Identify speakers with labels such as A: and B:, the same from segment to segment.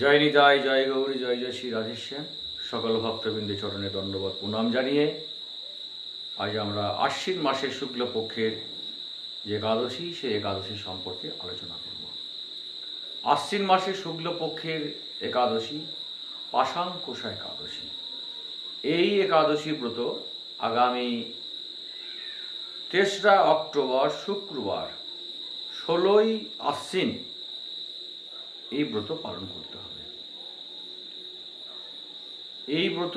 A: জয় নিতাই, জয় গৌরী, জয় জয় শ্রী রাধেশ্যাম। সকল ভক্তবৃন্দের চরণে দণ্ডবত প্রণাম জানিয়ে আজ আমরা আশ্বিন মাসের শুক্লপক্ষের যে একাদশী, সেই একাদশী সম্পর্কে আলোচনা করব। আশ্বিন মাসের শুক্লপক্ষের একাদশী পাশাঙ্কুশা একাদশী। এই একাদশী ব্রত আগামী 3রা অক্টোবর শুক্রবার 16ই আশ্বিন এই ব্রত পালন করতে হবে। এই ব্রত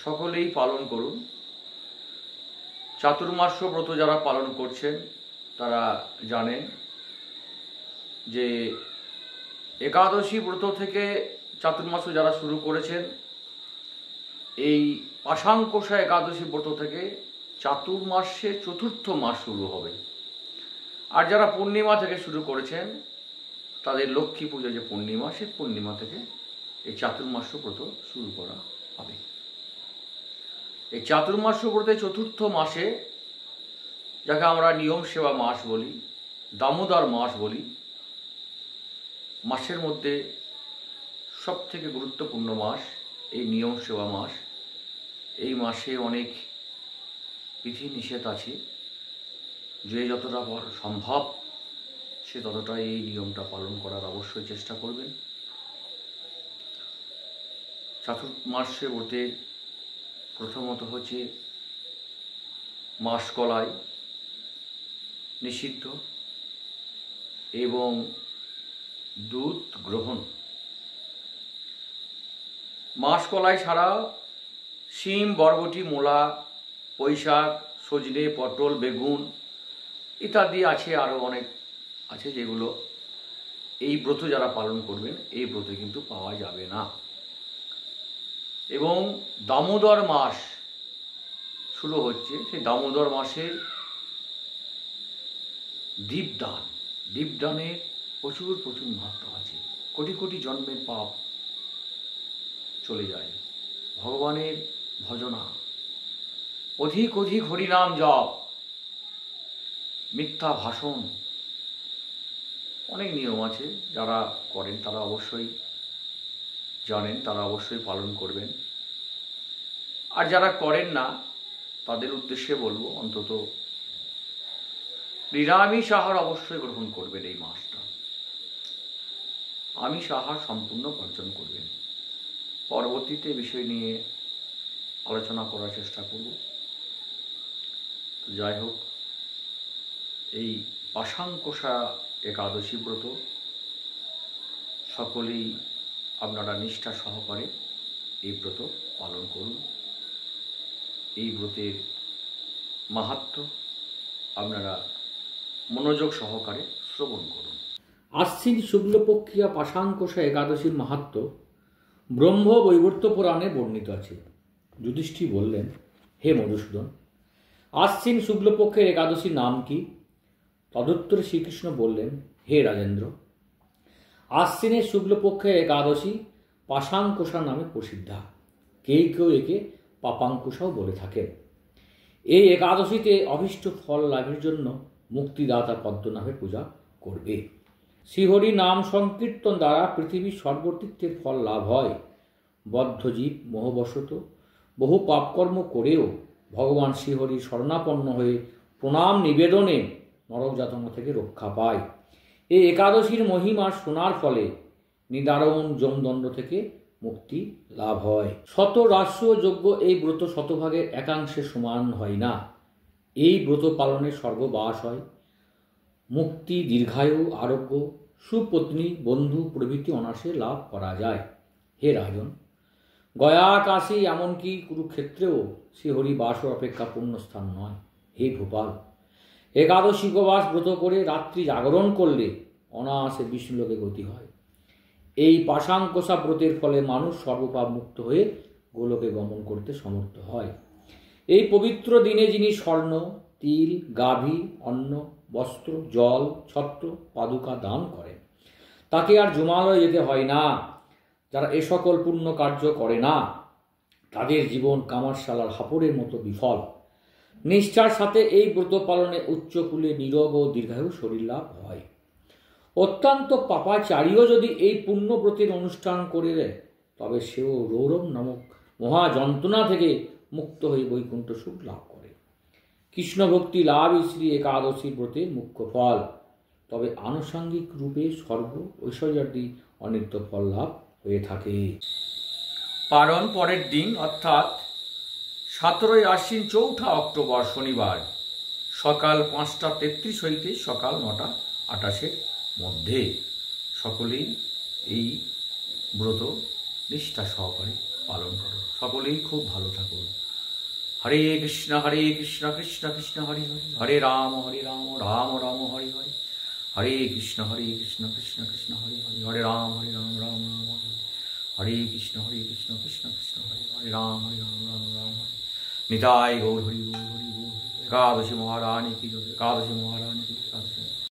A: সকলেই পালন করুন। চাতুর্মাস্য ব্রত যারা পালন করছেন তারা জানেন যে একাদশী ব্রত থেকে চাতুর্মাস্য যারা শুরু করেছেন, এই পাশাঙ্কুশা একাদশী ব্রত থেকে চাতুর্মাস্যের 4র্থ মাস শুরু হবে। আর যারা পূর্ণিমা থেকে শুরু করেছেন তাদের লক্ষ্মী পুজো যে পূর্ণিমা, সেই পূর্ণিমা থেকে এই চাতুর্মাস্য ব্রত শুরু করা হবে। এই চাতুর্মাস্য ব্রতের 4র্থ মাসে, যাকে আমরা নিয়ম সেবা মাস বলি, দামোদর মাস বলি, মাসের মধ্যে সব থেকে গুরুত্বপূর্ণ মাস এই নিয়ম সেবা মাস। এই মাসে অনেক বিধি নিষেধ আছে, যে যতটা সম্ভব সে ততটাই এই নিয়মটা পালন করার অবশ্যই চেষ্টা করবেন। চাতুর্মাস্যে ব্রতের প্রথমত হচ্ছে মাসকলাই নিষিদ্ধ এবং দুধ গ্রহণ। মাসকলাই ছাড়া শিম, বরবটি, মূলা, পুঁইশাক, সজনে, পটল, বেগুন ইত্যাদি আছে, আরও অনেক আছে, যেগুলো এই ব্রত যারা পালন করবেন এই ব্রতে কিন্তু পাওয়া যাবে না। এবং দামোদর মাস শুরু হচ্ছে, সেই দামোদর মাসের দীপদানের প্রচুর মাত্রা আছে। কোটি কোটি জন্মের পাপ চলে যায়। ভগবানের ভজনা, অধিক হরিনাম জপ, মিথ্যা ভাষণ, অনেক নিয়ম আছে। যারা করেন তারা অবশ্যই জানেন, তারা অবশ্যই পালন করবেন। আর যারা করেন না তাদের উদ্দেশ্যে বলবো, অন্তত নিরামিষ আহার অবশ্যই গ্রহণ করবেন। এই মাসটা আমিষ আহার সম্পূর্ণ বর্জন করবেন। পরবর্তীতে বিষয় নিয়ে আলোচনা করার চেষ্টা করব। যাই হোক, এই পাশাঙ্কুশা একাদশী ব্রত সকলেই আপনারা নিষ্ঠা সহকারে এই ব্রত পালন করুন। এই ব্রতের মাহাত্ম্য আপনারা মনোযোগ সহকারে শ্রবণ করুন। আশ্বিন শুক্লপক্ষিয়া পাশাঙ্কুশা একাদশীর মাহাত্ম্য ব্রহ্ম বৈবর্ত পুরাণে বর্ণিত আছে। যুধিষ্ঠির বললেন, হে মধুসূদন, আশ্বিন শুক্লপক্ষের একাদশীর নাম কি? তদুত্তরে শ্রীকৃষ্ণ বললেন, হে রাজেন্দ্র, আশ্বিনের শুক্লপক্ষের একাদশী পাশাঙ্কুশা নামে প্রসিদ্ধা। কেউ একে পাপাঙ্কুশাও বলে থাকেন। এই একাদশীতে অভীষ্ট ফল লাভের জন্য মুক্তিদাতা পদ্মনাভের পূজা করবে। শ্রীহরি নাম সংকীর্তন দ্বারা পৃথিবীর সর্বতীর্থের ফল লাভ হয়। বদ্ধজীব মোহবশত বহু পাপকর্ম করেও ভগবান শ্রীহরি শরণাপন্ন হয়ে প্রণাম নিবেদনে নরক যাতনা থেকে রক্ষা পায়। এই একাদশীর মহিমা শোনার ফলে নিদারুণ যমদণ্ড থেকে মুক্তি লাভ হয়। শত রাষ্ট্র যোগ্য এই ব্রত শতভাগের একাংশে সমান হয় না। এই ব্রত পালনে স্বর্গবাস হয়, মুক্তি, দীর্ঘায়ু, আরোগ্য, সুপত্নী, বন্ধু প্রভৃতি অনায়াসে লাভ করা যায়। হে রাজন, গয়া, কাশী, এমনকি কুরুক্ষেত্রেও শ্রীহরি বাসর অপেক্ষা পুণ্যস্থান নয়। হে ভূপাল, একাদশী উপবাস ব্রত করে রাত্রি জাগরণ করলে অনায়াসে বিষ্ণুলোকে গতি হয়। এই পাশাঙ্কুশা ব্রতের ফলে মানুষ সর্বপাপ মুক্ত হয়ে গোলোকে গমন করতে সমর্থ হয়। এই পবিত্র দিনে যিনি স্বর্ণ, তিল, গাভী, অন্ন, বস্ত্র, জল, ছত্র, পাদুকা দান করেন, তাকে আর জমালয়ে যেতে হয় না। যারা এ সকল পুণ্য কার্য করে না তাদের জীবন কামারশালার হাপড়ের মতো বিফল। নিষ্ঠার সাথে এই ব্রত পালনে উচ্চকুলে নিরোগ ও দীর্ঘায়ু শরীর লাভ হয়।
B: অত্যন্ত পাপাচারীও যদি এই পুণ্যব্রতের অনুষ্ঠান করিলে তবে সেও রৌরব নামক মহাযন্ত্রণা থেকে মুক্ত হয়ে বৈকুণ্ঠ সুখ লাভ করে। কৃষ্ণভক্তি লাভই শ্রী একাদশী ব্রতের মুখ্য ফল। তবে আনুষঙ্গিক রূপে স্বর্গ ঐশ্বর্যাদি অনিত্য ফল লাভ হয়ে থাকে।
A: পালন পরের দিন অর্থাৎ 17ই আশ্বিন 4 অক্টোবর শনিবার সকাল 5:33 হইতে সকাল 9:28 মধ্যে সকলেই এই ব্রত নিষ্ঠা সহকারে পালন করো। সকলেই খুব ভালো থাকুন। হরে কৃষ্ণ কৃষ্ণ কৃষ্ণ হরে হরে, হরে রাম রাম রাম হরে হরে, হরে কৃষ্ণ কৃষ্ণ কৃষ্ণ হরে হরে, হরে রাম রাম রাম হরে হরে, হরে কৃষ্ণ কৃষ্ণ কৃষ্ণ হরে হরে, রাম রাম রাম হরে। নিতাই গৌর হরি গৌর হরি গৌর। একাদশী মহারানী কি জয়, একাদশী মহারানী কি জয়, একাদশী।